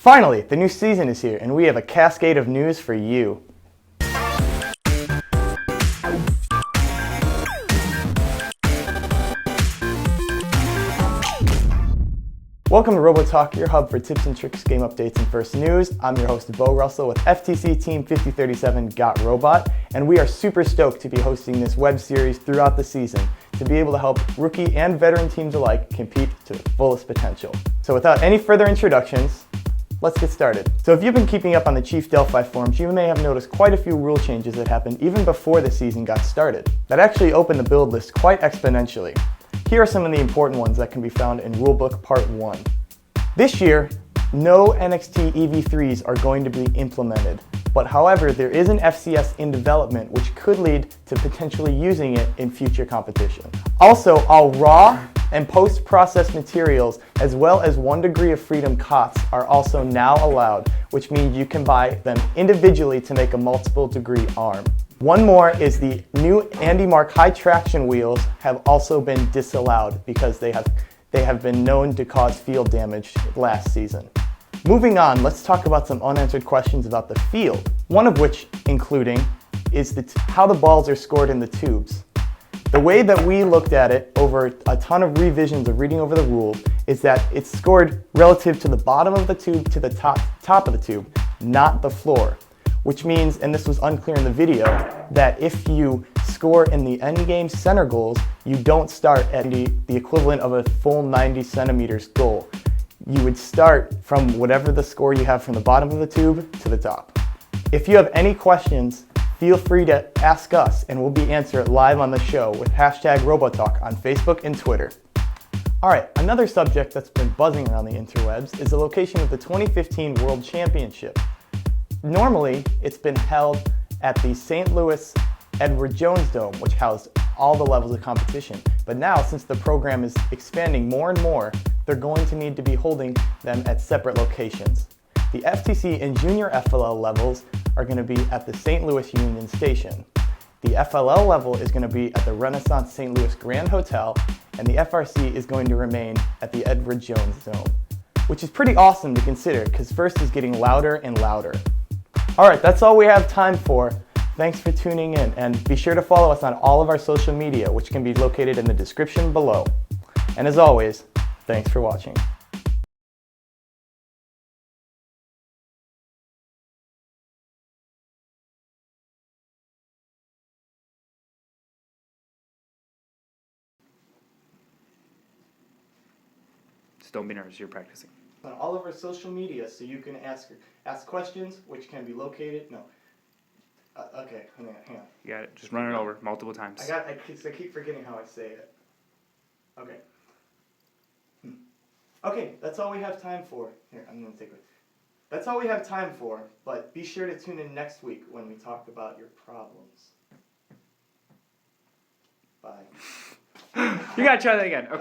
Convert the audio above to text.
Finally, the new season is here, and we have a cascade of news for you. Welcome to RoboTalk, your hub for tips and tricks, game updates, and first news. I'm your host, Bo Russell with FTC Team 5037 Got Robot, and we are super stoked to be hosting this web series throughout the season to be able to help rookie and veteran teams alike compete to their fullest potential. So without any further introductions, let's get started. So if you've been keeping up on the Chief Delphi forums, you may have noticed quite a few rule changes that happened even before the season got started. That actually opened the build list quite exponentially. Here are some of the important ones that can be found in Rulebook Part 1. This year, no NXT EV3s are going to be implemented, but however, there is an FCS in development which could lead to potentially using it in future competition. Also, all raw and post-processed materials, as well as 1 degree of freedom COTS, are also now allowed, which means you can buy them individually to make a multiple degree arm. One more is the new Andy Mark high traction wheels have also been disallowed because they have been known to cause field damage last season. Moving on, let's talk about some unanswered questions about the field. One of which including is how the balls are scored in the tubes. The way that we looked at it over a ton of revisions of reading over the rule is that it's scored relative to the bottom of the tube to the top of the tube, not the floor. Which means, and this was unclear in the video, that if you score in the endgame center goals, you don't start at the equivalent of a full 90 centimeters goal. You would start from whatever the score you have from the bottom of the tube to the top. If you have any questions, feel free to ask us and we'll be answering it live on the show with hashtag RoboTalk on Facebook and Twitter. Alright, another subject that's been buzzing around the interwebs is the location of the 2015 World Championship. Normally, it's been held at the St. Louis Edward Jones Dome, which housed all the levels of competition. But now, since the program is expanding more and more, they're going to need to be holding them at separate locations. The FTC and Junior FLL levels are going to be at the St. Louis Union Station. The FLL level is going to be at the Renaissance St. Louis Grand Hotel, and the FRC is going to remain at the Edward Jones Dome, which is pretty awesome to consider because first is getting louder and louder. Alright, that's all we have time for. Thanks for tuning in, and be sure to follow us on all of our social media, which can be located in the description below. And as always, thanks for watching. Just don't be nervous, you're practicing. On all of our social media, so you can ask questions, which can be located. Okay, hang on. You got it. Just run it over multiple times. I keep forgetting how I say it. Okay. Okay, that's all we have time for. Here, I'm gonna take it. That's all we have time for, but be sure to tune in next week when we talk about your problems. Bye. You gotta try that again. Okay.